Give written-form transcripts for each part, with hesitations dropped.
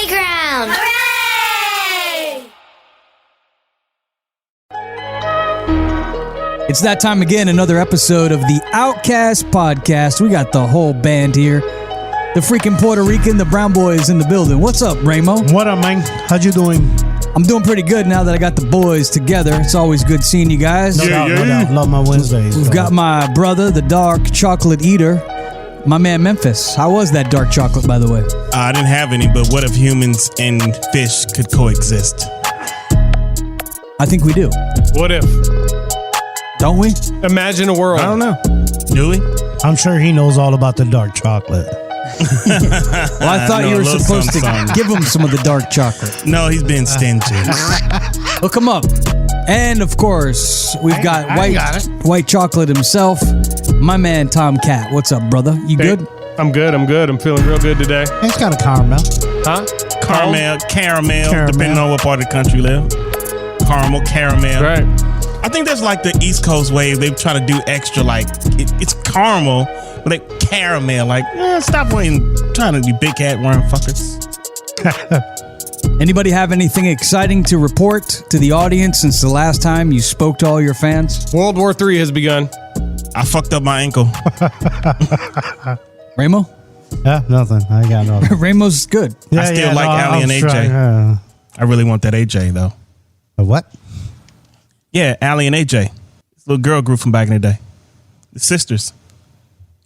playground! Hooray! It's that time again, another episode of the Outcast podcast. We got the whole band here. The freaking Puerto Rican, the Brown Boys in the building. What's up, Ramo? What up, man? How you doing? I'm doing pretty good now that I got the boys together. It's always good seeing you guys. No doubt. Love my Wednesdays. We've got my brother, the dark chocolate eater, my man Memphis. How was that dark chocolate, by the way? I didn't have any, but what if humans and fish could coexist? I think we do. What if? Don't we? Imagine a world. I don't know. Do we? I'm sure he knows all about the dark chocolate. Well, I thought you were supposed to give him some of the dark chocolate. No, he's been stingy. Look him up. And, of course, we've got white chocolate himself, my man Tom Cat. What's up, brother? You good? I'm good. I'm feeling real good today. It's got a caramel. Huh? Caramel, depending on what part of the country you live. Caramel. Right. I think that's like the East Coast wave. They try to do extra, like, it's caramel, but they caramel. Like, stop waiting, trying to be big hat wearing fuckers. Anybody have anything exciting to report to the audience since the last time you spoke to all your fans? World War III has begun. I fucked up my ankle. Ramo? Yeah, nothing. I got nothing. Ramo's good. I still like Allie and AJ. I really want that AJ, though. A what? Yeah, Allie and AJ. This little girl group from back in the day. The sisters.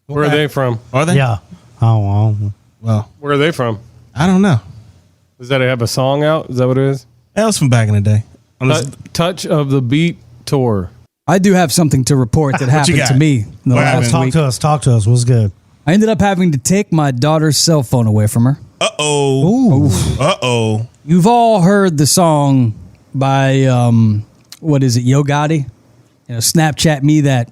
Where are they from? Are they? Yeah. Oh, Well, Where are they from? I don't know. Does that have a song out? Is that what it is? That was from back in the day. Touch of the Beat Tour. I do have something to report that happened got? to me in the What last happened? week. Talk to us. What's good? I ended up having to take my daughter's cell phone away from her. Uh-oh. You've all heard the song by, what is it, Yo Gotti? Snapchat me that.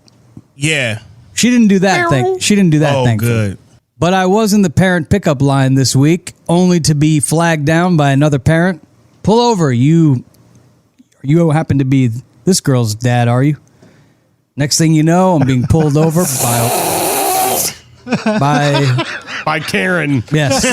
Yeah. She didn't do that thing. She didn't do that Oh, thing. good. But I was in the parent pickup line this week, only to be flagged down by another parent. Pull over. You happen to be this girl's dad, are you? Next thing you know, I'm being pulled over by Karen. yes.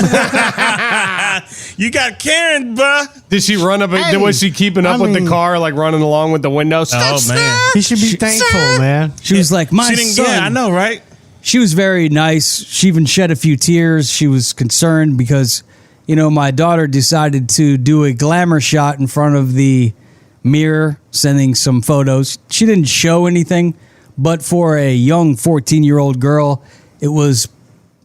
You got Karen, bruh. Did she run up? Was she keeping up with the car, like running along with the window? Oh, man. He should be thankful, man. She was like, my She didn't son. Yeah, I know, right? She was very nice. She even shed a few tears. She was concerned because, my daughter decided to do a glamour shot in front of the mirror, sending some photos. She didn't show anything, but for a young 14-year-old girl, it was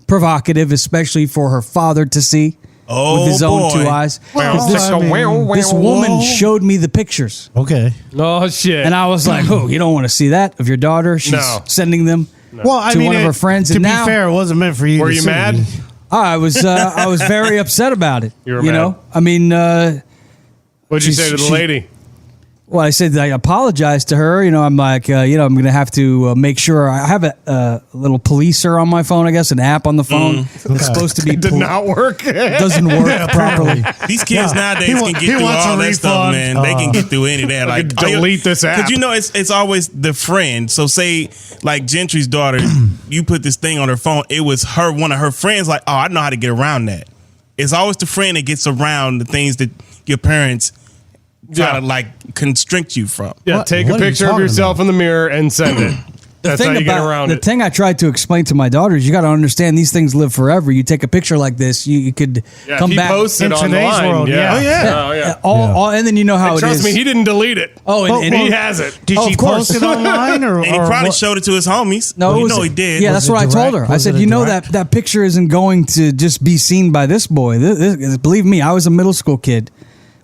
provocative, especially for her father to see with his own two eyes. This woman showed me the pictures. Okay. Oh, shit. And I was like, you don't want to see that of your daughter? She's sending them. Well, I to mean, one of her friends. To And be now, fair, it wasn't meant for you. Were you mad? I was very upset about it. You were mad. I mean, What'd you say to the lady? well, I said that I apologized to her. I'm like, I'm going to have to make sure I have a little policer on my phone, I guess, an app on the phone. It's supposed to be. It did not work. It doesn't work properly. These kids nowadays can get through all that stuff, man. They can get through any of that. Like, delete this app. Because it's always the friend. So say, like Gentry's daughter, you put this thing on her phone. It was one of her friends. Like, I know how to get around that. It's always the friend that gets around the things that your parents try to like constrict you from. Yeah, take a picture of yourself in the mirror and send it. That's how you get around it. The thing I tried to explain to my daughter is you got to understand these things live forever. You take a picture like this, you could come back. Post it in on today's line. world. Yeah. Oh, yeah. And then you know how it is. Trust me, he didn't delete it. And he has it. Did she of course. post it online or? And he probably showed it to his homies. No, he did. Yeah, that's what I told her. I said, that picture isn't going to just be seen by this boy. Believe me, I was a middle school kid.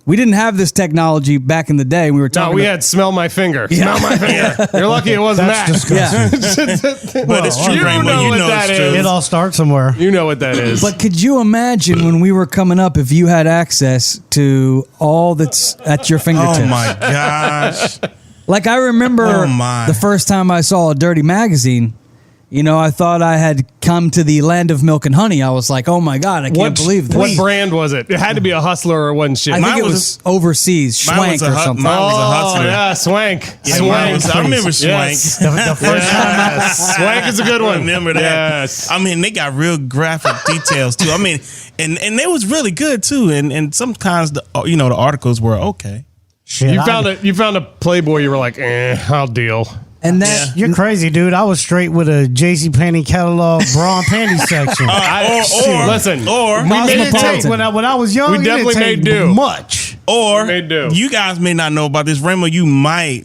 We didn't have this technology back in the day. We were talking. No, we had smell my finger. Yeah. Smell my finger. You're lucky it wasn't That's that. disgusting. But it's true, Rainbow. You know it's true. It all starts somewhere. You know what that is. But could you imagine when we were coming up if you had access to all that's at your fingertips? Oh my gosh! Like I remember the first time I saw a dirty magazine. I thought I had come to the land of milk and honey. I was like, oh my God, I can't believe this. What brand was it? It had to be a Hustler or one shit. I think it was overseas, Schwank or something. Mine was a Hustler. Yeah, Swank. Yeah, Swank. I remember Swank. Yes. The first time. Swank is a good one. I remember that. Yes. I mean, they got real graphic details too. I mean, and it was really good too. And sometimes the articles were okay. Shit, You found a Playboy. You were like, I'll deal. And that You're crazy, dude. I was straight with a JCPenney catalog bra and panty section. Listen, Or We didn't take, when I was young, We it definitely didn't take made do. much. Or They do. you guys may not know about this. Ramo, you might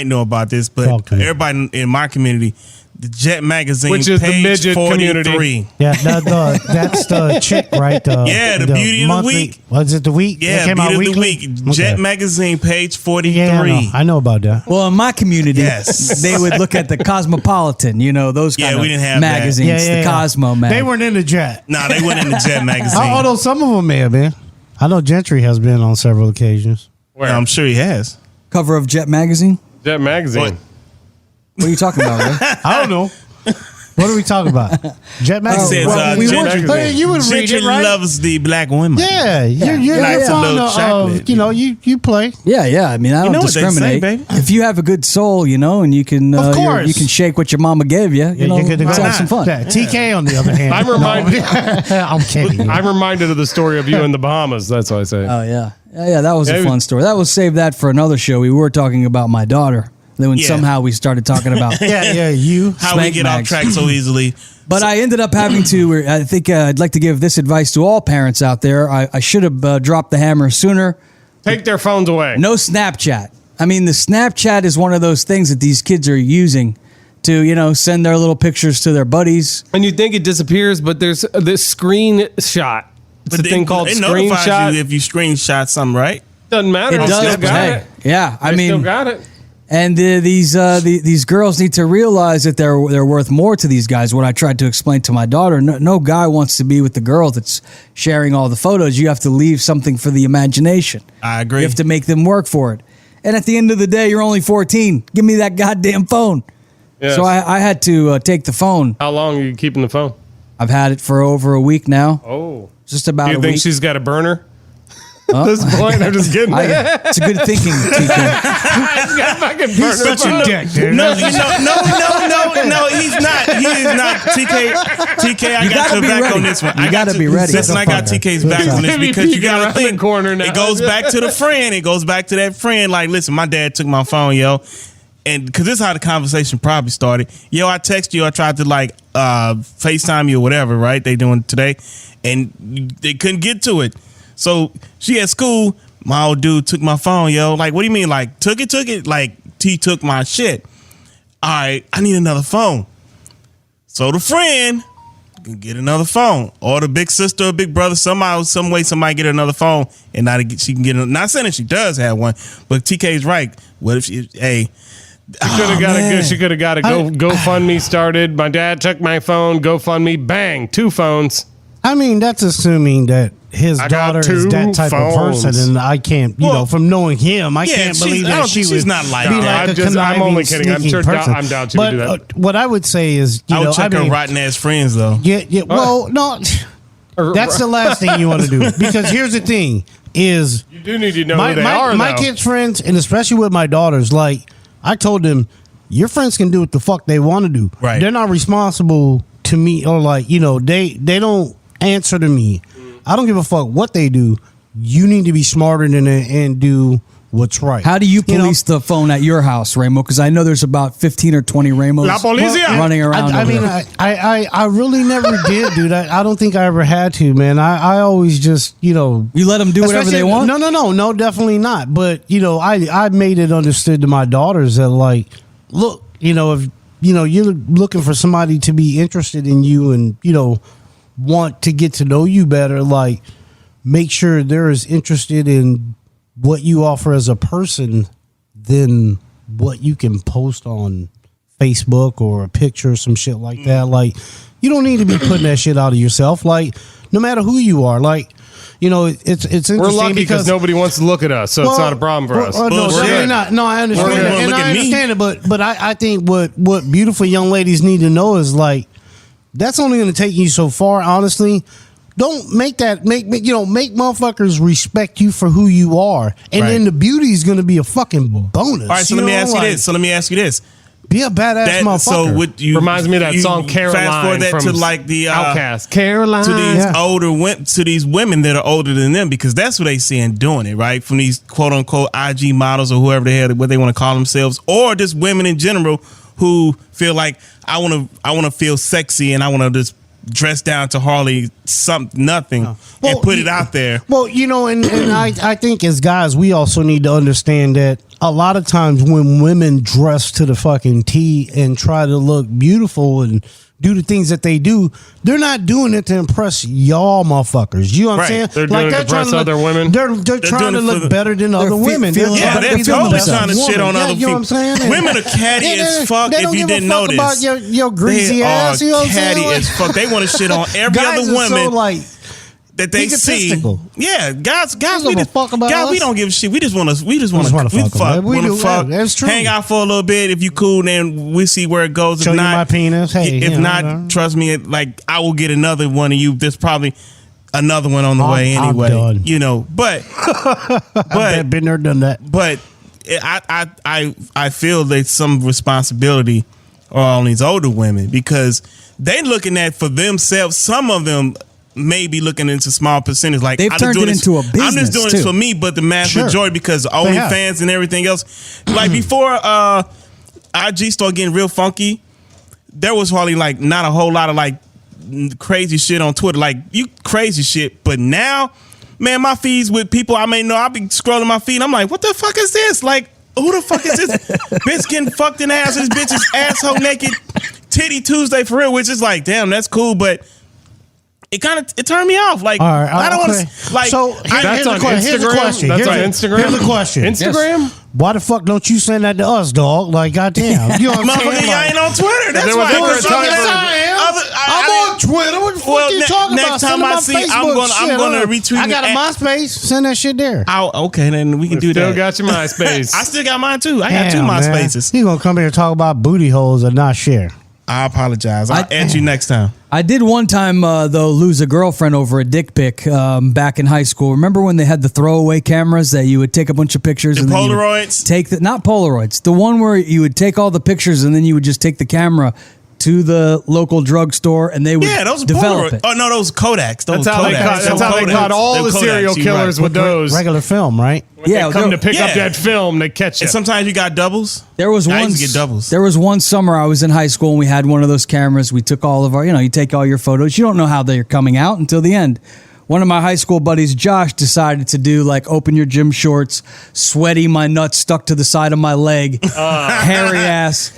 know about this, but Talk to me. everybody in my community, the Jet magazine, Which is the page midget 43. community. Yeah, that's the chick, right? Yeah, the beauty of the monthly- week. Was it the week? Yeah, It came out Beauty of the weekly? Week. Jet Okay. magazine, page 43. Yeah, I know about that. well, in my community, Yes. they would look at the Cosmopolitan, those Yeah, kind we of didn't have that. magazines, the Cosmo mag. They weren't in the Jet. Nah, they went in the Jet magazine. Although some of them may have been. I know Gentry has been on several occasions. Where? I'm sure he has. Cover of Jet magazine. Jet magazine. What? What are you talking about, Ray? I don't know. What are we talking about? Jet It magazine. says, well, we Jet were- magazine. Hey, you would read Gentry it, right? loves the black women. Yeah, you're Yeah, fond little of, chocolate. you play. Yeah. I mean, I don't know what they say, discriminate. baby. If you have a good soul, and you can, Of course. you can shake what your mama gave you. Yeah, you're good to let's go. have some fun. Yeah, TK, on the other hand. I'm reminded. I'm kidding. I'm reminded of the story of you in the Bahamas. That's what I say. Oh yeah. That was a Yeah, fun story. That was save that for another show. We were talking about my daughter. Then when Yeah. somehow we started talking about. yeah, you. How we Spank get off mags. track so easily. But I ended up having to. I think I'd like to give this advice to all parents out there. I should have dropped the hammer sooner. Take their phones away. No Snapchat. I mean, the Snapchat is one of those things that these kids are using to, send their little pictures to their buddies. And you think it disappears, but there's this screenshot. It's a thing called it notifies screenshot. you if you screenshot something, right? Doesn't matter. It I does. still got Hey, it. yeah, I I still mean, got it. and these girls need to realize that they're worth more to these guys. What I tried to explain to my daughter: no guy wants to be with the girl that's sharing all the photos. You have to leave something for the imagination. I agree. You have to make them work for it. And at the end of the day, you're only 14. Give me that goddamn phone. Yes. So I had to take the phone. How long are you keeping the phone? I've had it for over a week now. Oh. Just about Do you a think week. she's got a burner? At this point, I'm just kidding. It's a good thinking, TK. He's got a fucking burner. He's such a dick, dude. No, he's not. He is not. TK, I You got gotta your be back ready. on this one. You I got gotta to be ready. Listen, I got TK's back on this Maybe because you peeking got around to think. the corner now. It goes back to the friend. It goes back to that friend. Like, listen, my dad took my phone, yo. And because this is how the conversation probably started. Yo, I text you. I tried to FaceTime you or whatever, right? They doing today. And they couldn't get to it. So she at school. My old dude took my phone, yo. Like, what do you mean? Like, took it? Like, he took my shit. All right, I need another phone. So the friend can get another phone. Or the big sister or big brother, somehow, some way, somebody get another phone. And now she can get it. Not saying that she does have one, but TK's right. What if she, hey, She could have got a GoFundMe started. My dad took my phone. GoFundMe. Bang. 2 phones. I mean, that's assuming that his I got daughter is 2 that type of phones. person, and I can't, from knowing him, I can't she's- believe I that don't she think would she's not like be that. like I'm only conniving, kidding. I'm sneaky sure person. I'm doubting she would But do that. what I would say is, I would check her rotten ass friends though. Yeah. Well, no, that's the last thing you want to do, because here's the thing: is You do need to know my who they are, my though. kids' friends, and especially with my daughters, like I told them, your friends can do what the fuck they want to do. Right. They're not responsible to me, or they don't answer to me. I don't give a fuck what they do. You need to be smarter than it and do what's right. How do you police the phone at your house, Ramo? Because I know there's about 15 or 20 Ramos La policía. running around. I over mean, there. I really never did, dude. I don't think I ever had to, man. I always just, you let them do whatever they want? No, definitely not. But, I made it understood to my daughters that, look, if, you're looking for somebody to be interested in you and, want to get to know you better, make sure they're as interested in what you offer as a person than what you can post on Facebook or a picture or some shit like that. You don't need to be putting that shit out of yourself. No matter who you are, it's interesting. We're lucky because nobody wants to look at us, so it's not a problem for us. No, definitely not. No, I understand it. And I understand it, but I think what beautiful young ladies need to know is like that's only going to take you so far. Honestly, don't make motherfuckers respect you for who you are, and then the beauty is going to be a fucking bonus. All right, so let me ask you this. Be a badass motherfucker. So what you reminds me of that song Caroline. Fast forward that from to like the Outcast. Caroline to these women that are older than them, because that's what they seeing doing it, right? From these quote unquote IG models or whoever the hell what they want to call themselves, or just women in general who feel like I want to feel sexy and I want to just dress down to hardly nothing and put it out there. Well, and I think as guys, we also need to understand that a lot of times when women dress to the fucking T and try to look beautiful and do the things that they do, they're not doing it to impress y'all motherfuckers. You know what I'm saying? They're doing it to impress other women. They're trying to look better than other women. They're totally trying to shit on other people. You know what I'm saying? Women are catty as fuck. If you didn't know this, about your greasy ass. You know what I'm saying? Catty as fuck. They want to shit on every other woman. That they see, guys, we don't give a shit. We just want to fuck. That's true. Hang out for a little bit. If you cool, then we see where it goes. Show you my penis. Hey, if not, trust me, like I will get another one of you. There's probably another one on the way anyway. But I've been there, done that. But I feel there's some responsibility on these older women because they looking at for themselves. Some of them may be looking into small percentage, like they've turned it into a business. I'm just doing this for me, but the mass majority because OnlyFans and everything else. Like before, IG started getting real funky. There was hardly like not a whole lot of like crazy shit on Twitter, like you crazy shit. But now, man, my feeds with people I may know, I'll be scrolling my feed. I'm like, what the fuck is this? Like, who the fuck is this? Bitch getting fucked in the ass. This bitch is asshole naked, titty Tuesday for real, which is like, damn, that's cool, but. It turned me off. Like I don't want to. Like so. Here's the question. That's on Instagram. Here's the question. Instagram. Yes. Why the fuck don't you send that to us, dog? Like goddamn, you know what I'm saying? Y'all ain't on Twitter. That's why. I'm on Twitter. What the fuck you talking about? Next time I see, I'm gonna retweet. I got a MySpace. Send that shit there. Okay, then we can do that. Still got your MySpace. I still got mine too. I got two MySpaces. You gonna come here and talk about booty holes and not share? I apologize. I'll add you next time. I did one time, though, lose a girlfriend over a dick pic back in high school. Remember when they had the throwaway cameras that you would take a bunch of pictures? And Polaroids? Not Polaroids. The one where you would take all the pictures and then you would just take the camera to the local drugstore and they would develop it. Oh, no, those Kodaks. That's how they caught all the serial killers with those. Regular film, right? When they come to pick up that film, they catch it. And sometimes you got doubles. There was one summer I was in high school and we had one of those cameras. We took all of our, you take all your photos. You don't know how they're coming out until the end. One of my high school buddies, Josh, decided to do like open your gym shorts, sweaty, my nuts stuck to the side of my leg, hairy ass,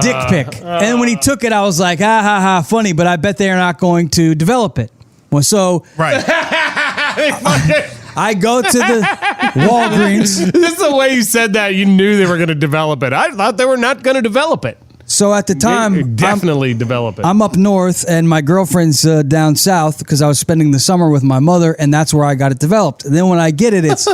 dick pic. And when he took it, I was like, ha ha ha, funny, but I bet they're not going to develop it. Well, so right. I go to the Walgreens. This is the way you said that. You knew they were going to develop it. I thought they were not going to develop it. So at the time, definitely develop it. I'm up north and my girlfriend's down south because I was spending the summer with my mother and that's where I got it developed. And then when I get it, it's,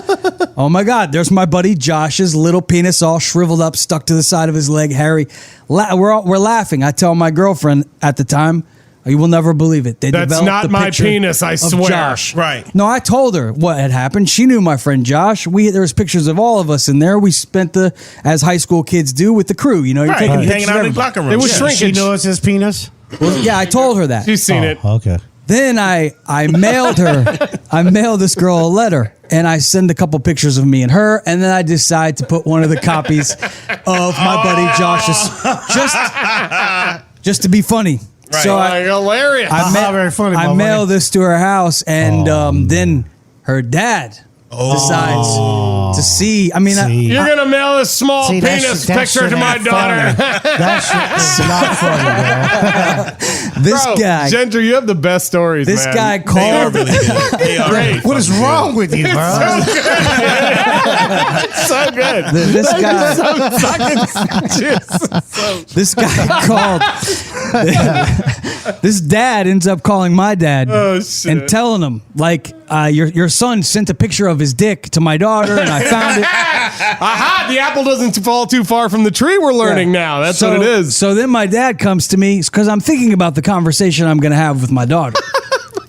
oh my God, there's my buddy Josh's little penis all shriveled up, stuck to the side of his leg, hairy. We're laughing. I tell my girlfriend at the time, you will never believe it. That's not my penis, I swear. Josh. Right. No, I told her what had happened. She knew my friend Josh. There was pictures of all of us in there. We spent as high school kids do with the crew. You're taking pictures hanging out in the locker room. It was shrinkage. She knows his penis? Well, yeah, I told her that. She's seen it. Okay. Then I mailed her. I mailed this girl a letter, and I send a couple pictures of me and her, and then I decide to put one of the copies of my buddy Josh's just to be funny. Right. So hilarious. Very funny. I mail this to her house, and then her dad decides to see. I mean, you're gonna mail a small penis picture to my daughter. That shit is not funny, bro. This guy, Gentry, you have the best stories. This man. guy called. They are great. What is wrong with you, bro? So good. This guy called. This dad ends up calling my dad and telling him, like, your son sent a picture of his dick to my daughter, and I found it. Aha! The apple doesn't fall too far from the tree. We're learning now. That's what it is. So then my dad comes to me because I'm thinking about the conversation I'm going to have with my daughter.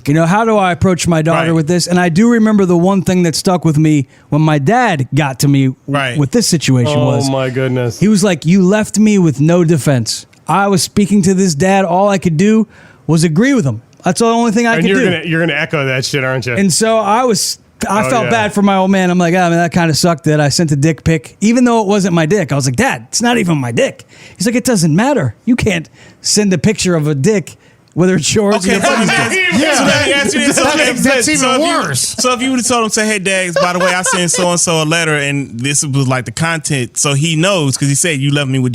How do I approach my daughter with this? And I do remember the one thing that stuck with me when my dad got to me with this situation was, oh my goodness. he was like, you left me with no defense. I was speaking to this dad. All I could do was agree with him. That's the only thing I could do. You're gonna echo that shit, aren't you? And so I felt bad for my old man. I'm like, man, that kind of sucked that I sent a dick pic, even though it wasn't my dick. I was like, Dad, it's not even my dick. He's like, it doesn't matter. You can't send a picture of a dick, whether it's yours or your buddy's dick. That's even worse. So if you would have told him, say, hey, Dad, by the way, I sent so-and-so a letter, and this was like the content, so he knows, because he said you left me with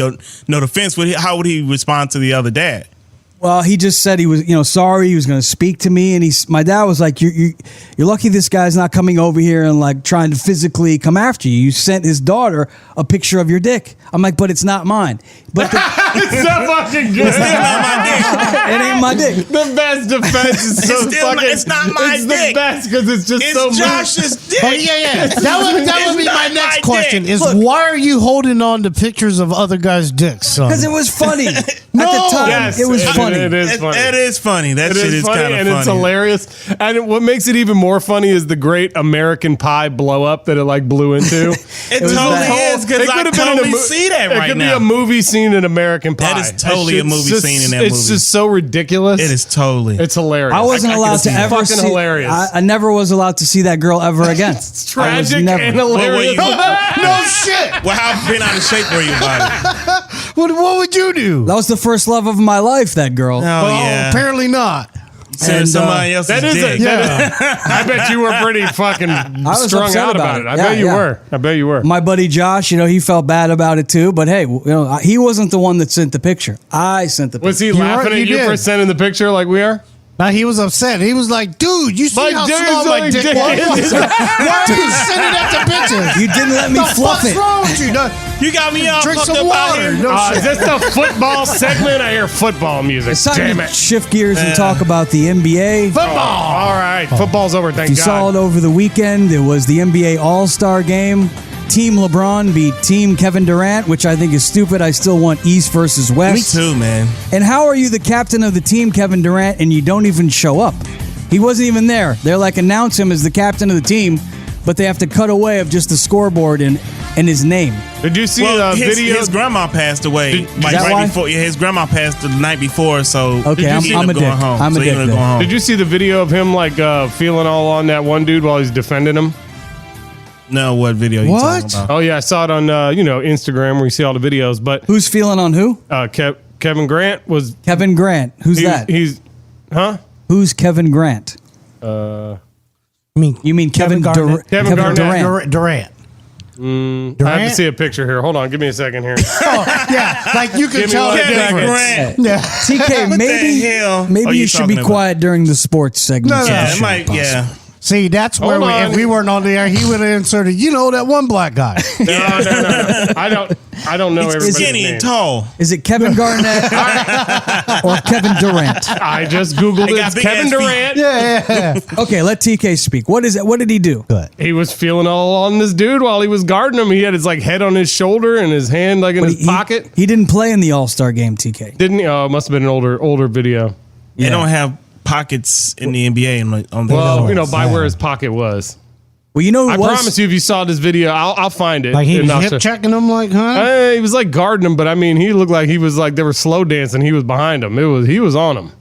no defense. How would he respond to the other dad? Well, he just said he was, sorry. He was going to speak to me, and my dad was like, "You're lucky this guy's not coming over here and like trying to physically come after you. You sent his daughter a picture of your dick." I'm like, "But it's not mine." But it's not fucking good. It's still not my dick. It ain't my dick. The best defense is so it's not my it's dick. the best because it's just so It's Josh's dick. Oh, yeah. That would be my next question. dick. Is why are you holding on to pictures of other guys' dicks, son? Because it was funny. At No. the time, Yes, it was funny. It is funny. It is funny. That It shit is funny kind of and funny. it's hilarious. And what makes it even more funny is the great American Pie blow up that it like blew into. It was totally that- is, because I totally see that right It could now. be a movie scene in American Pie. That is totally a shit's movie just- scene in that It's movie. just so ridiculous. It is totally. It's hilarious. I wasn't allowed to ever fucking see. hilarious. I never was allowed to see that girl ever again. It's tragic and Well, hilarious. No shit. Well, how been out of shape were you about it? What would you do? That was the first love of my life. That girl. Oh, Well, yeah. apparently not. Send somebody else's That is dick. I bet you were pretty fucking was strung upset out about about it. it. I Yeah, bet you yeah. were. I bet you were. My buddy Josh, he felt bad about it too. But hey, he wasn't the one that sent the picture. I sent the picture. Was he You laughing were- at you you for did. sending the picture like we are? Now he was upset. He was like, "Dude, you see My how dick's small my like dick dick. was? Why are you sending that to bitches? You didn't let me The fluff fuck's it. wrong with you? No, You got me all drink fucked some up out water. here. No Is shit. this the football segment? I hear football music. It's time Damn to it. shift gears and talk about the NBA. Football. All right. Football's over. Thank You God. saw it over the weekend. It was the NBA All-Star Game. Team LeBron beat Team Kevin Durant, which I think is stupid. I still want East versus Me West. too, man. And how are you the captain of the team, Kevin Durant, and you don't even show up? He wasn't even there. They're like, announce him as the captain of the team, but they have to cut away of just the scoreboard and his name. Did you see Well, the video? his grandma passed away. Is Like that right why? before. Yeah, his grandma passed the night before, so Okay, he I'm ended a up dick. going home. I'm a So he dick ended up then. going home. Did you see the video of him like feeling all on that one dude while he's defending him? No, what video you What? talking about? Oh yeah, I saw it on Instagram where you see all the videos. But Who's feeling on who? Kevin Grant was Kevin Grant. Who's that? He's Who's Kevin Grant? I mean, You mean Kevin Garnett. Kevin Garnett. Durant? Durant. I have to see a picture here. Hold on, give me a second here. Oh, yeah, like you can Give me tell the one second. difference. Grant. Yeah. TK, What maybe the hell maybe are you you should be talking about? quiet during the sports segment. No, no. Yeah, Sure, it might. Yeah. See, that's where Hold on. if we weren't on the air, he would have inserted, that one black guy. No. I don't know He's everybody's skinny name. and tall. Is it Kevin Garnett or Kevin Durant? I just googled They it. got It's big Kevin ass feet. Durant. Yeah. Okay, let TK speak. What is it? What did he do? Good. He was feeling all on this dude while he was guarding him. He had his like head on his shoulder and his hand like in his pocket. He didn't play in the All-Star game, TK. Didn't he? Oh, it must have been an older video. They don't have pockets in the NBA on the Well, by where his pocket was. Well, you know who I was? promise you, if you saw this video, I'll find it. Like he and was I'll hip show- checking him, like, huh? He was like guarding him, but I mean, he looked like he was like they were slow dancing. He was behind him. He was on him.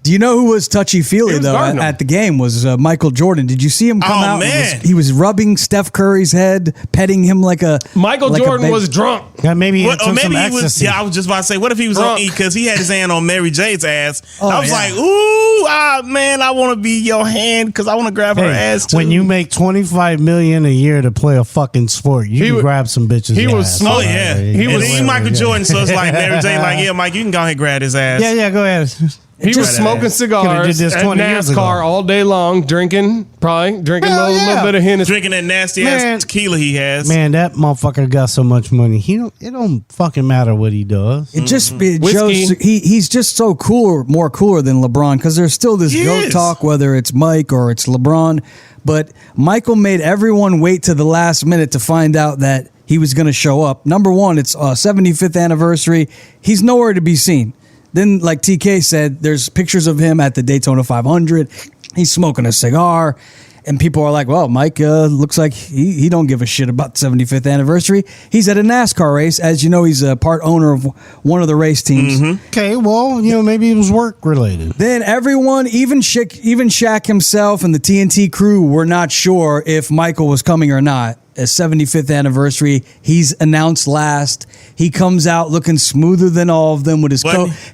Do you know who was touchy-feely, He was though, guarding him. at the game was Michael Jordan. Did you see him come Oh, out? man. He was rubbing Steph Curry's head, petting him like a Michael like a Jordan baby. was drunk. Yeah, maybe he What, took or some maybe he was. ecstasy. Yeah, I was just about to say, what if he was on Drunk. E because he had his hand on Mary J's ass? Oh, I was yeah. like, ooh, man, I want to be your hand because I want to grab her Hey, ass too. when you make $25 million a year to play a fucking sport, you He can wa- grab some bitches. he was ass. small. Oh yeah, He he was- was Michael Jordan, so it's like Mary J. Like, yeah, Mike, you can go ahead and grab his ass. Yeah, go ahead. He was smoking Could've cigars did this at 20 years ago. NASCAR all day long, drinking a Hell little yeah. bit of Hennessy. Drinking that nasty Man. ass tequila he has. Man, that motherfucker got so much money. It don't fucking matter what he does. It just it Whiskey. shows he's just so cool, more cooler than LeBron, because there's still this He GOAT is. talk, whether it's Mike or it's LeBron. But Michael made everyone wait to the last minute to find out that he was going to show up. Number one, it's 75th anniversary. He's nowhere to be seen. Then, like TK said, there's pictures of him at the Daytona 500. He's smoking a cigar. And people are like, well, Mike looks like he don't give a shit about the 75th anniversary. He's at a NASCAR race. As you know, he's a part owner of one of the race teams. Okay, well, maybe it was work related. Then everyone, even Shaq himself and the TNT crew were not sure if Michael was coming or not. A 75th anniversary. He's announced last. He comes out looking smoother than all of them with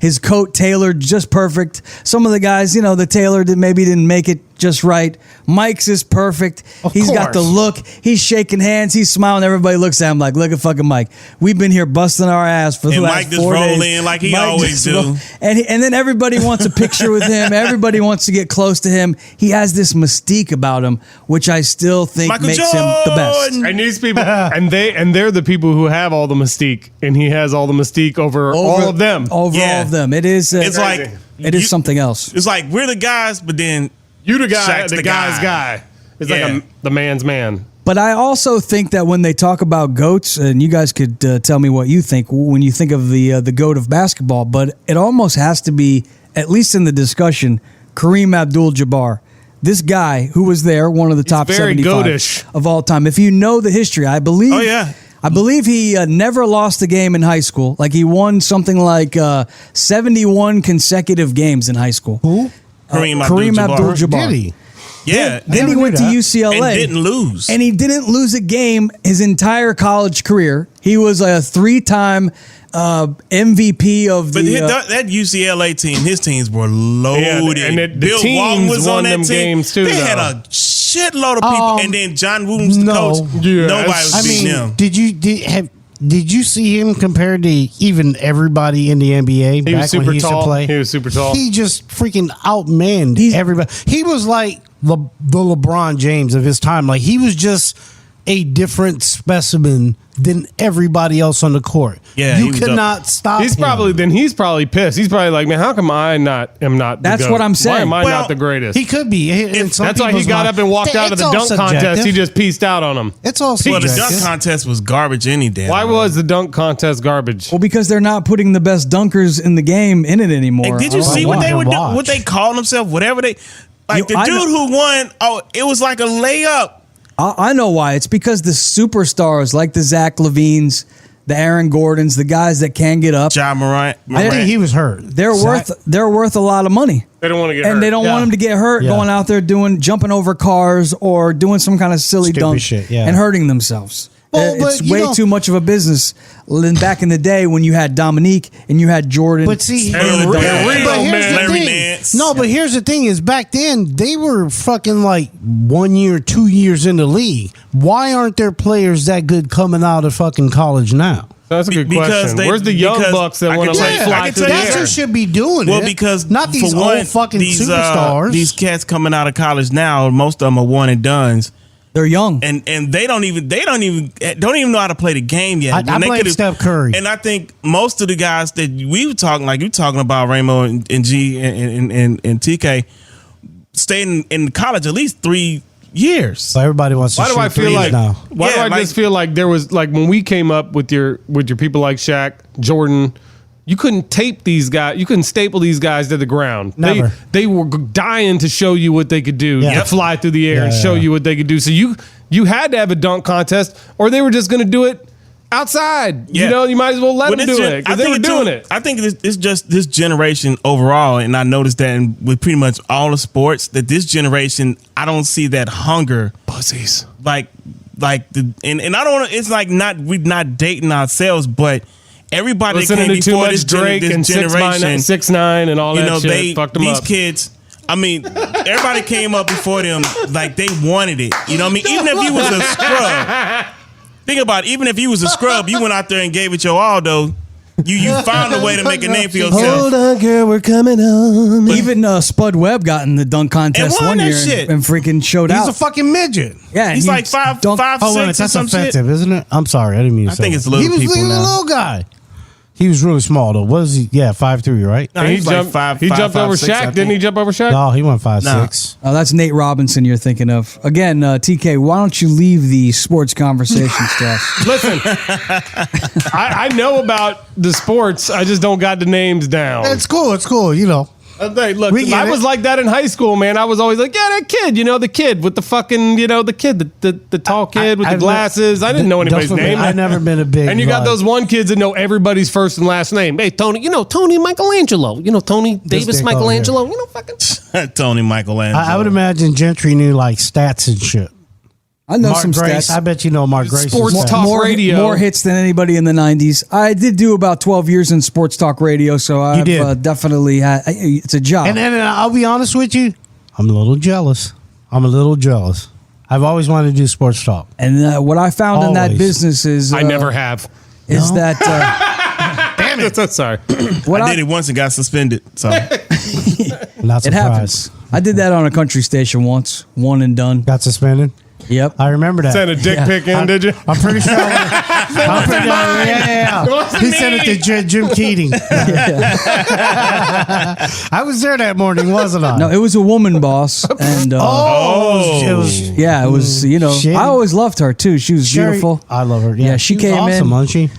his coat tailored just perfect. Some of the guys, the tailor maybe didn't make it just right. Mike's is perfect. He's got the look. He's shaking hands. He's smiling. Everybody looks at him like, look at fucking Mike. We've been here busting our ass for the And last Mike just 4 roll days. in like he Mike always just do. And then everybody wants a picture with him. Everybody wants to get close to him. He has this mystique about him, which I still think Michael makes him the best. Jordan. And these people, they're the people who have all the mystique, and he has all the mystique over all of them. Over Yeah. all of them. It is. It's like it is something else. It's like we're the guys, but then You the guy, Shaq's the the guy's guy. guy. It's Yeah. like the man's man. But I also think that when they talk about GOATs, and you guys could tell me what you think when you think of the GOAT of basketball, but it almost has to be, at least in the discussion, Kareem Abdul-Jabbar. This guy who was there, one of the top very 75 goatish. of all time. If you know the history, I believe. Oh, yeah. I believe he never lost a game in high school. Like he won something like 71 consecutive games in high school. Who? Kareem Kareem Abdul-Jabbar. Abdul-Jabbar. Did he? Yeah, Then he never went knew to that. UCLA and didn't lose. and he didn't lose a game his entire college career. He was a 3-time MVP of But the. that UCLA team, his teams were loaded. Yeah, and the Bill teams Walton was won on that them team. games too, They had though. a shitload of people, and then John Wooden's the no. coach. Yeah, Nobody was I beating him. Did you see him compared to even everybody in the NBA He back was super when he used tall. to play? He was super tall. He just freaking outmanned everybody. He was like the LeBron James of his time. Like he was just a different specimen than everybody else on the court. Yeah, he you was could up. not stop He's him. probably pissed. He's probably like, man, how come I am not the That's GOAT? what I'm saying. Why am I Well, not the greatest? He could be. In some That's why he people's got mind. up and walked out of It's the all dunk contest. subjective. He just pieced out on him. It's all Well, the subjective. dunk contest was garbage any damn. Why way. was the dunk contest garbage? well, because they're not putting the best dunkers in the game in it anymore. And did you I don't see know what why. they were doing? watch. What they called themselves? Whatever they like. You- The I dude know- who won. Oh, it was like a layup. I know why. It's because the superstars like the Zach LaVines, the Aaron Gordons, the guys that can get up, John Morant. I think he was hurt. they're worth a lot of money. They don't want to get And hurt. they don't want him to get hurt Yeah. going out there jumping over cars or doing some kind of silly Stupid dunk shit, yeah. and hurting themselves. Well, It's but, you way know- too much of a business than back in the day when you had Dominique and you had Jordan. But see, And but Rio, here's man. the Larry thing. Nance. No, but here's the thing: is back then they were fucking like 1 year, 2 years in the league. Why aren't there players that good coming out of fucking college now? That's a good Because question. they- Where's the young because bucks that I want to can like tell you- I fly can through tell the you- That's air? who should be doing Well, it. because not these for old one, fucking these, superstars. These cats coming out of college now, most of them are one and dones, they're young. and they don't even know how to play the game yet. I And they blame could've- Steph Curry. And I think most of the guys that we were talking, like you talking about Ramo and G and TK, stayed in college at least 3 years. So everybody wants to Why do shoot I feel threes like? now. Why do Yeah, I like- just feel like there was like when we came up with your people like Shaq, Jordan? You couldn't tape these guys. You couldn't staple these guys to the ground. Never. They were dying to show you what they could do. Yeah. To fly through the air and Yeah, show yeah. you what they could do. So you had to have a dunk contest, or they were just going to do it outside. Yeah. You know, you might as well let But them this do gen- it because I they were think doing too- it. I think it's just this generation overall, and I noticed that with pretty much all the sports, that this generation, I don't see that hunger. Pussies. Like and I don't want to. It's like we're not dating ourselves, but everybody that Listening came to too before much this, Drake this and generation, 6ix9ine and all you that know, shit fucked them these up. kids. I mean, everybody came up before them like they wanted it. You know what I mean? Even if you was a scrub, think about it. Even if you was a scrub, you went out there and gave it your all, though. You found a way to make a name for yourself. Hold on, girl, we're coming home. Even Spud Webb got in the dunk contest And won one that year shit. and freaking showed He's out. a fucking midget. Yeah, and He's he like five, dunked- five, Oh, wait, six, or that's some offensive, shit. isn't it? I'm sorry, I didn't mean to I say think that. it's little he was people a now. little guy. He was really small though. What is he? Yeah, 5'3", right? No, And he he's like jumped, five, jumped over 5'6", I Shaq. think. Didn't he jump over Shaq? No, he went 5'6". Oh, that's Nate Robinson you're thinking of. Again, TK, why don't you leave the sports conversations to us? Listen, I know about the sports. I just don't got the names down. It's cool. It's cool. You know. Look, We get I was it. like that in high school, man. I was always like, yeah, that kid, the kid with the fucking, the kid, the tall kid with the I've glasses. I didn't know anybody's Don't forget, name. I've never been a big. And you got like, those one kids that know everybody's first and last name. Hey, Tony, Tony Michelangelo. Tony Davis dick Michelangelo. Fucking. Tony Michelangelo. I would imagine Gentry knew like stats and shit. I know Mark some Grace, stats. I bet you know Mark Grace. Sports stats. talk radio. More hits than anybody in the 90s. I did do about 12 years in sports talk radio, so I've did. definitely had it's a job. And I'll be honest with you, I'm a little jealous. I've always wanted to do sports talk. And what I found in that Always. business is I never have. is that Damn it. Sorry. what I did it once and got suspended. So Not it surprised. happens. I did that on a country station once, one and done. Got suspended. Yep. I remember that. Sent a dick pic in, did you? I'm pretty sure. Yeah. He sent it to Jim Keating. I was there that morning, wasn't I? No, it was a woman boss, and it was. yeah, it was. Shit. I always loved her too. She was Sherry- beautiful. I love her. Yeah, she was came awesome, in. wasn't she?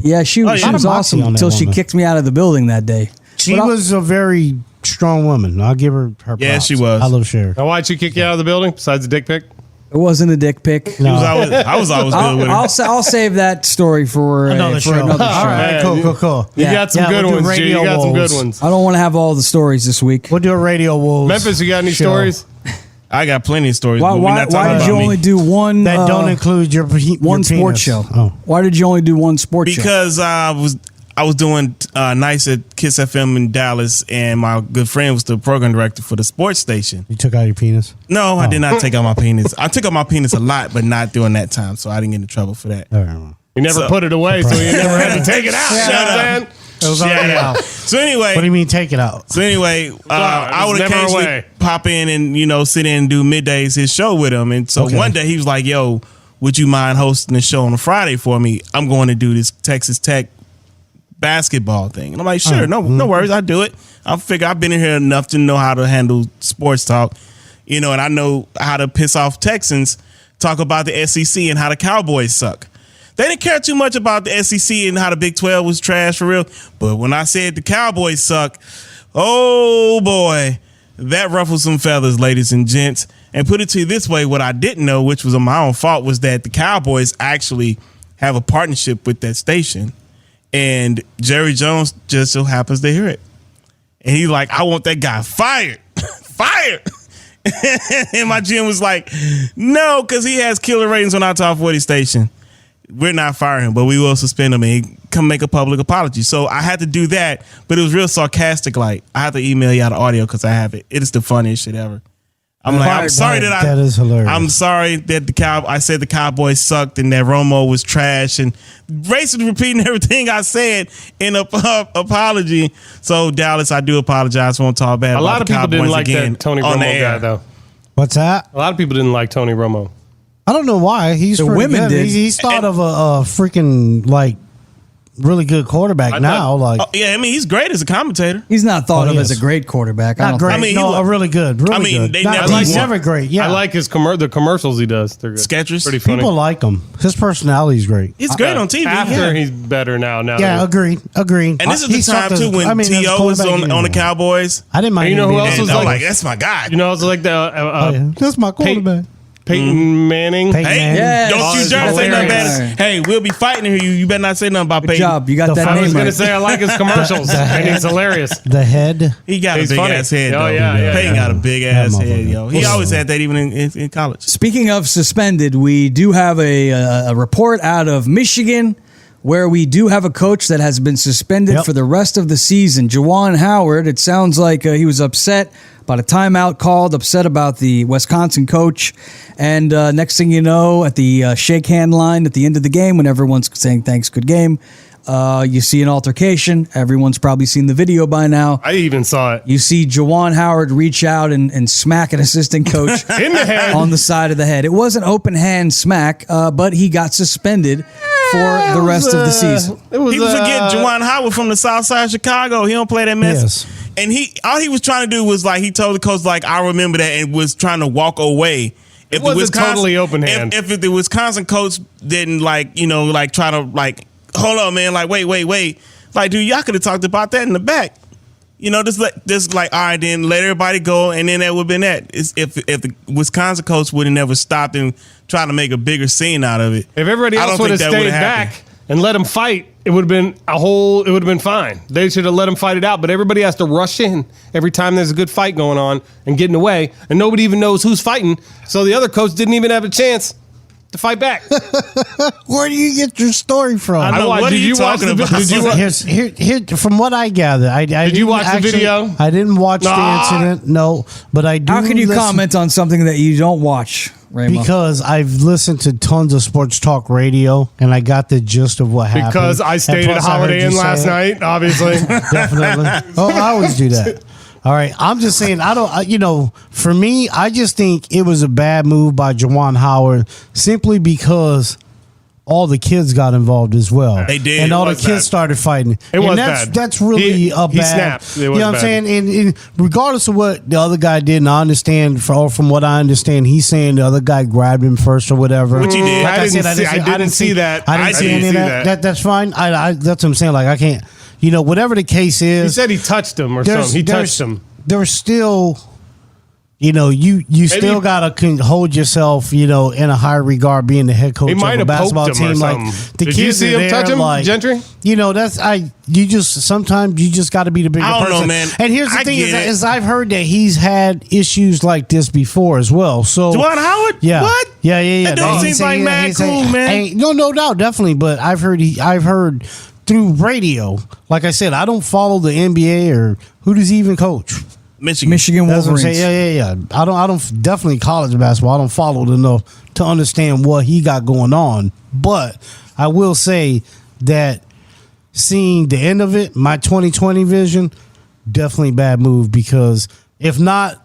Yeah, she yeah. she was A lot of awesome moxie on that until she woman. kicked me out of the building that day. She But I'll- was a very strong woman. I'll give her her Yeah, props. she was. I love Cher. Now, why'd she kick you out of the building besides the dick pic? It wasn't a dick pic. No. I was always good with I'll, it. I'll save that story for Another show. another show. All right, Man, cool. You Yeah. got some Yeah, good we'll do ones, G. You radio got some good wolves. ones. I don't want to have all the stories this week. We'll do a radio wolves. Memphis, you got any show. stories? I got plenty of stories. Why, but we're why, not why talking did you about only me. do one? that don't include your one sports show? Oh. Why did you only do one sports show? Because I was doing nice at Kiss FM in Dallas, and my good friend was the program director for the sports station. You took out your penis? No, I did not take out my penis. I took out my penis a lot, but not during that time, so I didn't get in trouble for that. All right. You never So- put it away, so you never had to take it out. Shut You know what I'm up. saying? It was already out. So anyway, What do you mean take it out? I it's would never occasionally away. pop in and sit in and do middays his show with him. And so Okay. one day he was like, "Yo, would you mind hosting the show on a Friday for me? I'm going to do this Texas Tech basketball thing." And I'm like, "Sure, no worries, I do it. I figure I've been in here enough to know how to handle sports talk, and I know how to piss off Texans, talk about the SEC and how the Cowboys suck." They didn't care too much about the SEC and how the Big 12 was trash for real. But when I said the Cowboys suck, oh boy, that ruffled some feathers, ladies and gents. And put it to you this way, what I didn't know, which was my own fault, was that the Cowboys actually have a partnership with that station. And Jerry Jones just so happens to hear it. And he's like, "I want that guy fired." Fired. And my GM was like, "No, because he has killer ratings on our top 40 station. We're not firing him, but we will suspend him and he come make a public apology." So I had to do that, but it was real sarcastic. Like, I have to email you out the audio because I have it. It is the funniest shit ever. I'm like, I'm sorry That is hilarious. I'm sorry that I said the Cowboys sucked and that Romo was trash, and basically repeating everything I said in a apology. So Dallas, I do apologize. Won't talk bad. A lot of about the people didn't Cowboys like again that Tony on the Romo guy, air. though. What's that? A lot of people didn't like Tony Romo. I don't know why. He's The pretty women good. did. He's thought of a freaking like really good quarterback I now. thought- Like Oh, yeah, I mean, he's great as a commentator. He's not thought Oh, of he as a is. great quarterback. I not don't great. think. I mean, no, he really good. Really I mean, good. they Not, never- he's I never great. Yeah, I like his the commercials he does. They're good. Skechers. Pretty funny. people like him. His personality's great. He's great on TV. After Yeah. he's better now. Yeah, agreed. And this is the time too when T.O. was on the Cowboys. I didn't mind. And you know him who being else there. was And I'm like- like, that's my guy. You know, it's like the Oh, yeah. That's my quarterback. Peyton Manning. Peyton Hey, Manning. Yes. don't Oh, you it's dare say nothing hilarious. bad. Hey, we'll be fighting here. You better not say nothing about Good Peyton. job. You got The that fuck- I was name going to right. say I like his commercials, and he's hilarious. The head. He got He's a big funny. ass head. Oh, though. yeah. Peyton got a big ass head, motherfucker. yo. He always had that even in college. Speaking of suspended, we do have a report out of Michigan where we do have a coach that has been suspended Yep. for the rest of the season. Juwan Howard, it sounds like he was upset about a timeout called, upset about the Wisconsin coach. And next thing you know, at the shake hand line at the end of the game, when everyone's saying thanks, good game, You see an altercation. Everyone's probably seen the video by now. I even saw it. You see Juwan Howard reach out and smack an assistant coach In the head. on the side of the head. It was an open hand smack, but he got suspended for the rest of the season. People forget Juwan Howard from the South Side of Chicago. He don't play that mess. Yes. And all he was trying to do was like he told the coach like I remember that and was trying to walk away. If It wasn't totally open hand. If the Wisconsin coach didn't try to hold on, man, like wait. Like, dude, y'all could have talked about that in the back. Just like, all right, then let everybody go, and then that would have been that. If the Wisconsin coach would have never stopped and tried to make a bigger scene out of it. If everybody else would have stayed back and let him fight, it would have been it would have been fine. They should have let him fight it out, but everybody has to rush in every time there's a good fight going on and getting away, and nobody even knows who's fighting. So the other coach didn't even have a chance to fight back. Where do you get your story from? I know. What are you talking about? From what I gather, did you watch the video? I didn't watch the incident. No, but I do. How can you comment on something that you don't watch, Ramo? Because I've listened to tons of sports talk radio, and I got the gist of what happened. Because I stayed at Holiday Inn last night, obviously. Definitely. Oh, I always do that. All right. I'm just saying, for me, I just think it was a bad move by Juwan Howard simply because all the kids got involved as well. They did. And all the was kids bad. started fighting. It was that's, bad. That's really He bad. snapped. It was You know what I'm bad. saying? And regardless of what the other guy did, and I understand, from what I understand, he's saying the other guy grabbed him first or whatever. Which he did. I didn't see that. I didn't see any of that. That's fine. That's what I'm saying. Like, I can't, whatever the case is. He said he touched him or something. He touched him. There's still, you still gotta hold yourself, in a higher regard, being the head coach He of might a have basketball poked him or team. Like something. the Did kids you see are him there, touch him, like, Gentry? Sometimes you just got to be the bigger I don't person. know, man. And here's the I thing: get it. is I've heard that he's had issues like this before as well. So Juwan Howard? yeah, What? yeah. That dude He seems said- like mad he said- cool, man. No doubt, definitely. But I've heard through radio. Like I said, I don't follow the NBA or who does he even coach. Michigan That's what I'm Wolverines. saying. Yeah. I don't definitely college basketball. I don't follow it enough to understand what he got going on. But I will say that seeing the end of it, my 2020 vision, definitely bad move because if not,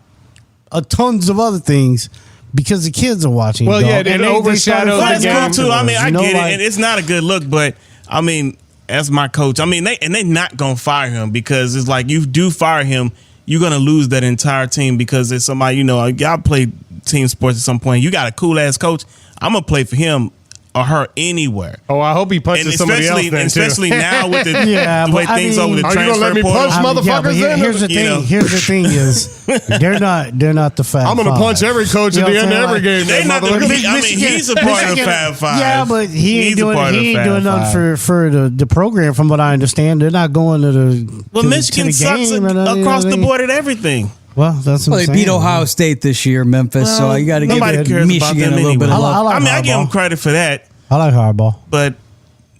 tons of other things. Because the kids are watching. Well, dog. yeah, it And they overshadowed started Well, the that's game. cool too. I mean, I get it, like- and it's not a good look, but I mean, as my coach, I mean, they not gonna fire him because it's like you do fire him, you're gonna lose that entire team because it's somebody y'all play team sports at some point. You got a cool ass coach. I'm gonna play for him or her anywhere. Oh, I hope he punches And somebody else then, especially too. now with the, Yeah, the way but I things mean- over the Are you gonna transfer let me portal. punch motherfuckers but then? here's the thing. You know. Here's the thing is they're not the Fab I'm going to Five. punch every coach You at know the what end I'm of every saying? game. They not the motherfucker. I mean, he's a part of the Fab Five. Yeah, but he ain't He's a doing part of the Fab nothing Five. for the program. From what I understand, they're not going to the. Well, to Michigan the sucks game across the board. board at everything. Well, that's what Well, I'm they saying. beat Ohio State this year, Memphis, so you got to give Nobody cares about Michigan them a little bit of anyway. love. I like I give him Harbaugh. credit for that, I like Harbaugh. but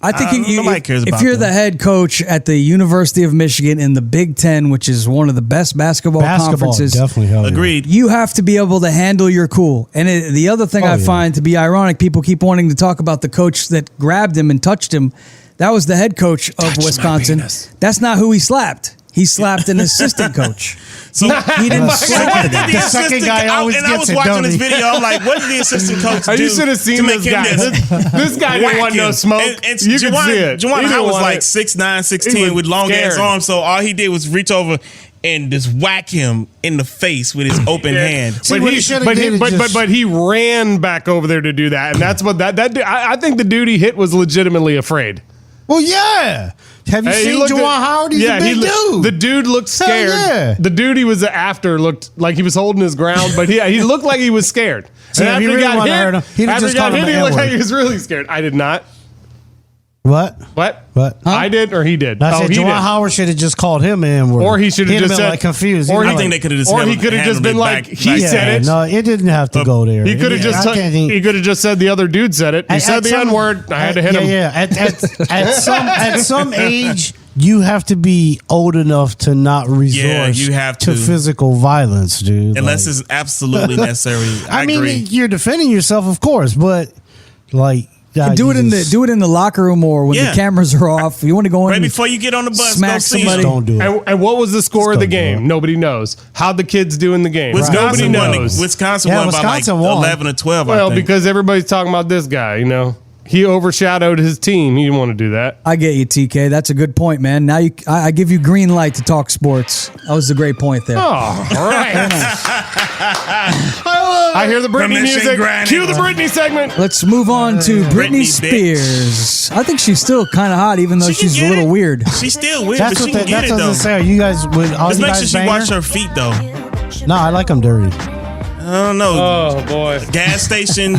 I think nobody cares if about you're them. the head coach at the University of Michigan in the Big Ten, which is one of the best basketball conferences, definitely. Hell yeah. agreed. you have to be able to handle your cool. And the other thing I yeah. find to be ironic, people keep wanting to talk about the coach that grabbed him and touched him. That was the head coach of Wisconsin. That's not who he slapped. He slapped an assistant coach. So He didn't what slap did him. the The second assistant guy always and I gets was it, watching don't this he? video. I'm like, what did the assistant coach do You should have to seen make this him guy. this? This guy didn't want no smoke. And You could see it. Juwan He didn't Howard was want like it. 6'9", He 6'10", was with long ass scared. arms. So all he did was reach over and just whack him in the face with his open hand. See, what he should've did is just- But he ran back over there to do that, and that's what I think the dude he hit was legitimately afraid. Well, yeah. Have you Hey, he seen looked Juwan at- Howard? He's a big dude. The dude looked Hell scared. yeah. The dude he was after looked like he was holding his ground, but he looked like he was scared. See, And if after he he really got wanted to hurt him, hit, he'd have after just he got called him hit, the he looked like N-word. he was really scared. I did not. What? What? What? I did or he did? I said he Juwan did. Howard should have just called him in. Or he should have just been said like confused. Or He'd he be I think like, they could have just Or he handled could have just been it like, back- he back- said it. No, it didn't have to go there. He could have just I can't think- he could have just said the other dude said it. He At- said at the some- N word. I had to hit him. Yeah. At some age, you have to be old enough to not resort you have to to. physical violence, dude. Unless Like, it's absolutely necessary. I I mean, agree. you're defending yourself, of course, but like Do it in the locker room or when the cameras are off. You want to go in right before you get on the bus. smack Go see somebody. Don't do it. And what was the score of the Just don't do game? it. Nobody knows. How'd the kids do in the game? Wisconsin Nobody won. knows. Wisconsin Yeah, won by Wisconsin like won. 11 or 12. I Well, think. because everybody's talking about this guy, you know. He overshadowed his team. He didn't want to do that. I get you, TK. That's a good point, man. Now I give you green light to talk sports. That was a great point there. Oh, all right. I hear the Britney Permission music. granted. Cue the Britney segment. Let's move on to Britney Britney, Spears. I think she's still kind of hot, even though She can she's a get little it. weird. She's still weird, That's but she can get that's it what I though. was saying. You guys would all Just you make guys sure she bang wash her feet though. No, I like them dirty. I don't know. Oh, boy. Gas station.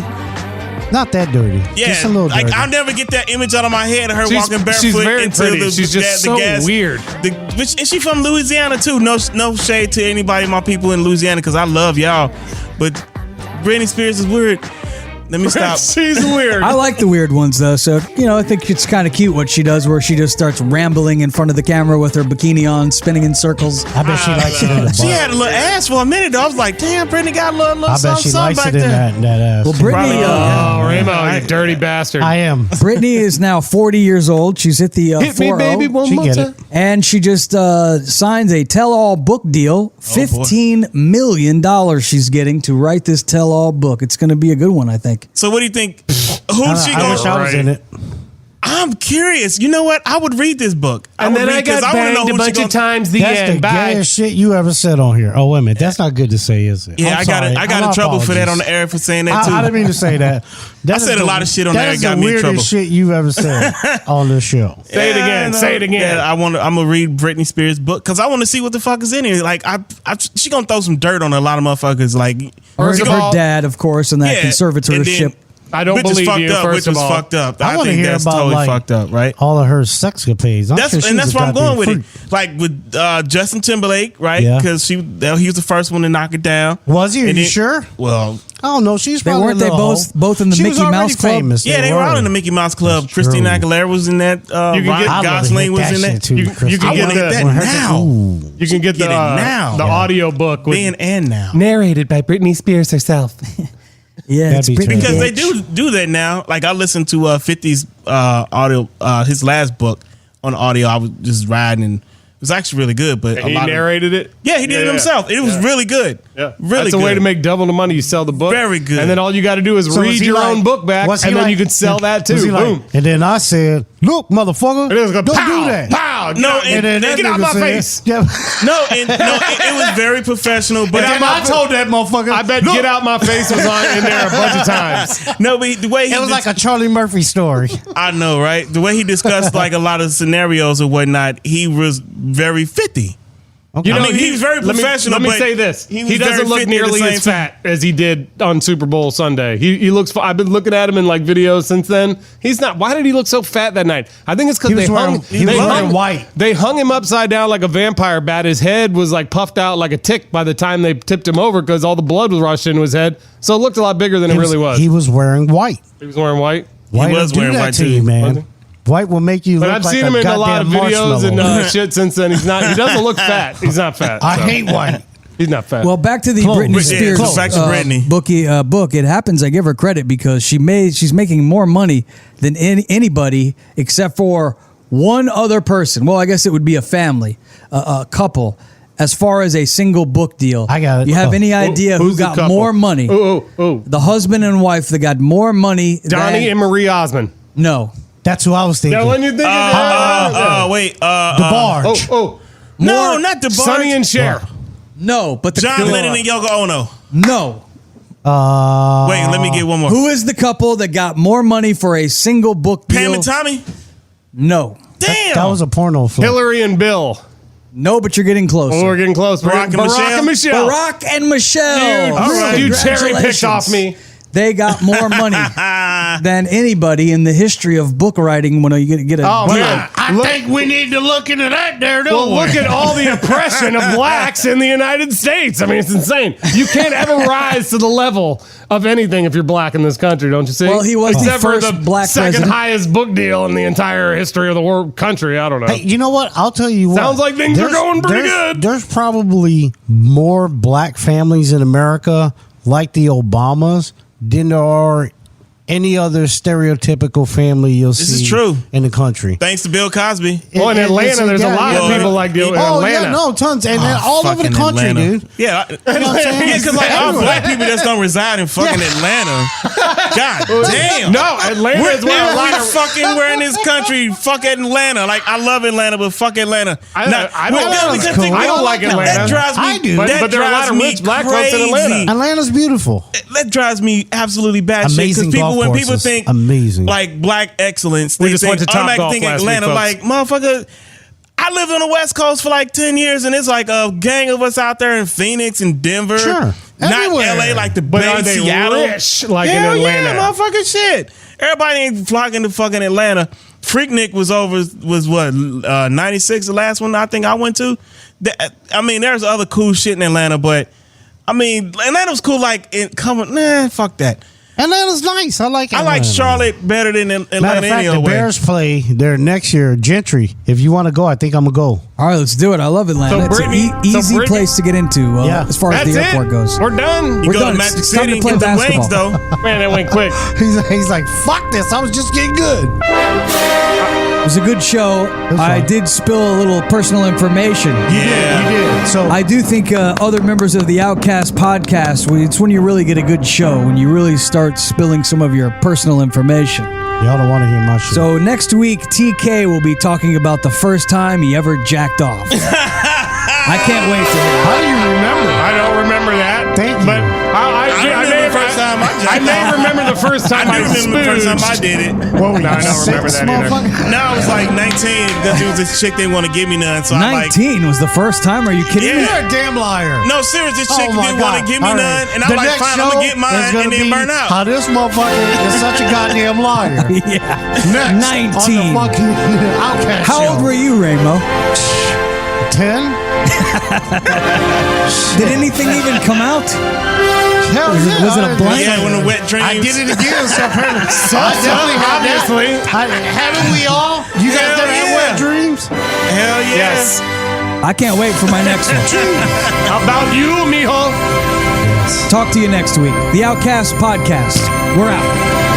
Not that dirty. Yeah, Just a little dirty. like I'll never get that image out of my head of her She's- walking barefoot she's very into pretty. the She's just the so gas. weird. And she from Louisiana too. No shade to anybody, my people in Louisiana, because I love y'all. But Britney Spears is weird. Let me stop. She's weird. I like the weird ones though, so I think it's kind of cute what she does, where she just starts rambling in front of the camera with her bikini on, spinning in circles. I bet she likes it in the butt. She had a little ass for a minute though. I was like, damn, Britney got a little I bet something, she something likes back it in there. that ass. Well, Britney, Oh, Ramo, you dirty bastard. I am. Brittany is now 40 years old. She's hit the Hit me, 4-0. baby, one She more get time. it. And she just signs a tell-all book deal. $15 million she's getting to write this tell-all book. It's going to be a good one, I think. So what do you think? Who's she I wish I going? was in it. I'm curious. You know what? I would read this book. And then I got wanna banged a bunch of times. The That's the end. Bye. gayest shit you ever said on here. Oh, wait a minute. That's not good to say, is it? Yeah, I'm I got sorry. I got My in trouble for that on apologies. the air for saying that too. I didn't mean to say that. I said a lot of shit on there That that is got the me in trouble. weirdest shit you've ever said on this show. Say it again. no. Say it again. Yeah, I'm gonna read Britney Spears' book because I want to see what the fuck is in it. Like, she gonna throw some dirt on a lot of motherfuckers. Like, Her, First of her all- dad, of course, and that yeah, conservatorship. and then- I don't which is believe fucked you, up, first which of was all. fucked up. I I want to think hear that's about totally like fucked up, right? all of her sexcapades. I'm sure And that's she's where a I'm going with goddamn it. freak. Like with Justin Timberlake, right? Yeah. Because he was the first one to knock it down. Was he? Are And you then- sure? Well, I don't know. She's They probably weren't a they little both hoe. in the She was Mickey already Mouse Club? famous. yeah, they were all in the Mickey Mouse Club. That's Christina true. Aguilera was in that. You can Ryan get- I love to Gosling hit was that in shit that. too, You Chris. can I get want to the- get that when her- now. Ooh. You can get Get it now. the Yeah. audio book with Then and now. narrated by Britney Spears herself. Yeah, That'd it's be pretty Because they bitch. do that now. Like I listened to 50's audio, his last book on audio. I was just riding, and it was actually really good. But He narrated it. yeah, he did it himself. It was really good. Yeah, really that's good. a way to make double the money. You sell the book, Very good. and then all you got to do is So was read he your like- own book back, was he and then like- you can sell that was too. he like- Boom. And then I said, "Look, motherfucker, And it was don't go, pow, do that." Pow, No, And then that get out nigga my said- face. Yeah. It was very professional. But And then I told that motherfucker. I bet "Look." "Get Out My Face" was on in there a bunch of times. no, but the way he It was like a Charlie Murphy story. I know, right? The way he discussed like a lot of scenarios or whatnot, he was very 50. You know, I mean, he was very professional, Let me but say this: he he, was doesn't very look 50 at the nearly same as fat as he did on Super Bowl Sunday. He looks. I've been looking at him in like videos since then. He's not. Why did he look so fat that night? I think it's because He was they hung. wearing- he was they wearing hung- white. They hung him upside down like a vampire bat. His head was like puffed out like a tick by the time they tipped him over because all the blood was rushed into his head. So it looked a lot bigger than it really was. He was wearing white. He was wearing white. White was will do wearing that white to too. you, Was man. he? White will make you But look I've like seen him in a lot of goddamn videos and marshmallow. shit since then. He's not. He doesn't look fat. He's not fat. I so. hate white. He's not fat. Well, back to the Close. Britney Yeah, Spears close. Back to Britney. book. It happens. I give her credit because she's making more money than anybody except for one other person. Well, I guess it would be a family, a couple. As far as a single book deal, I got it. You have Oh. any idea who Who's the got couple? more money? Oh. The husband and wife that got more money. Donnie and Marie Osmond. No, That's who I was thinking. Now, when you think Wait, the barge. no, not the bar. Sonny and Cher. no, but the John Lennon and Yoko Ono. no. Wait, let me get one more. Who is the couple that got more money for a single book deal? Pam and Tommy? No, Damn. That was a porno film. Hillary and Bill. no, but you're getting closer. Oh, we're getting close. Barack and Michelle? Barack and Michelle. You, All right. you cherry picked Congratulations. off me. They got more money than anybody in the history of book writing when you get a Oh, deal. man. I think we need to look into that there, Well, don't look we? at all the oppression of blacks in the United States. I mean, it's insane. You can't ever rise to the level of anything if you're black in this country, don't you see? Well, he was the Except first for the black second president. highest book deal in the entire history of the world country. I don't know. Hey, you know what? I'll tell you what. Sounds like things are There's- going pretty there's- good. There's probably more black families in America like the Obamas than there are any other stereotypical family you'll see. This is true. In the country. Thanks to Bill Cosby. Well, in Atlanta, there's a lot of people like Bill in Atlanta. Yeah, no, tons. And then all over the Fucking country, Atlanta. dude. Yeah, You know what I'm saying? yeah, because like all Everywhere. black people that's gonna reside in fucking Atlanta. God damn. No, Atlanta is where a lot of we're in this country. Fuck Atlanta. Like I love Atlanta, but fuck Atlanta. I don't like Atlanta. That drives me. I do. But there are a lot of rich black folks in Atlanta. Atlanta's beautiful. That drives me absolutely batshit. Amazing Because golf when people courses. think Amazing. like black excellence, We they just think, went to Top automatically Golf think last week, Atlanta. folks. Like motherfucker, I lived on the West Coast for like 10 years, and it's like a gang of us out there in Phoenix and Denver. Sure. Not Everywhere. LA, like the But Bay, are they Seattle. rich like in Hell Atlanta? Yeah, motherfucking shit. Everybody ain't flocking to fucking Atlanta. Freaknik was what 96, the last one I think I went to. I mean, there's other cool shit in Atlanta, but I mean, Atlanta was cool. Like, fuck that. Atlanta's nice. I like it. I like Charlotte better than Atlanta. Matter of fact, anyway. the Bears play there next year. Gentry. If you want to go, I think I'm gonna go. All right, let's do it. I love Atlanta. So It's an easy Britney- place to get into Yeah. as far as That's the airport it. goes. We're done. You We're go done. to Magic It's time City to and play get the wings, basketball. though. Man, that went quick. He's like, fuck this. I was just getting good. It was a good show. I fun. did spill a little personal information. Yeah. You did. So I do think other members of the Outcast podcast, it's when you really get a good show, when you really start spilling some of your personal information. y'all don't want to hear my shit. So next week, TK will be talking about the first time he ever jacked off. I can't wait to hear. how do you remember? I don't remember that. Thank you. But remember the first time I I may remember the first time I I, do remember the first time I spooged. did it. What were No, you, I don't remember six, that either. motherfucker? No, I was like 19 because it was this chick didn't want to give me none. So I like, 19 was the first time? Are you kidding me? Yeah. You're a damn liar. no, serious, this Oh chick my didn't want to God. give me All none. right. And I'm The like, next fine, I'm show going to get is mine gonna and then be burn out. How this motherfucker is such a goddamn liar. Yeah. Next, 19. on the fucking Outcast How old were you, Ramo? 10? Did anything even come out? Hell Was it- yeah. was it a blank? Yeah, when the wet dreams. I did it again, so apparently. I definitely had obviously. that. Haven't we all? You guys Hell ever had yeah. wet dreams? Hell yeah. Yes. I can't wait for my next one. How about you, mijo? Talk to you next week. The Outcast Podcast. We're out.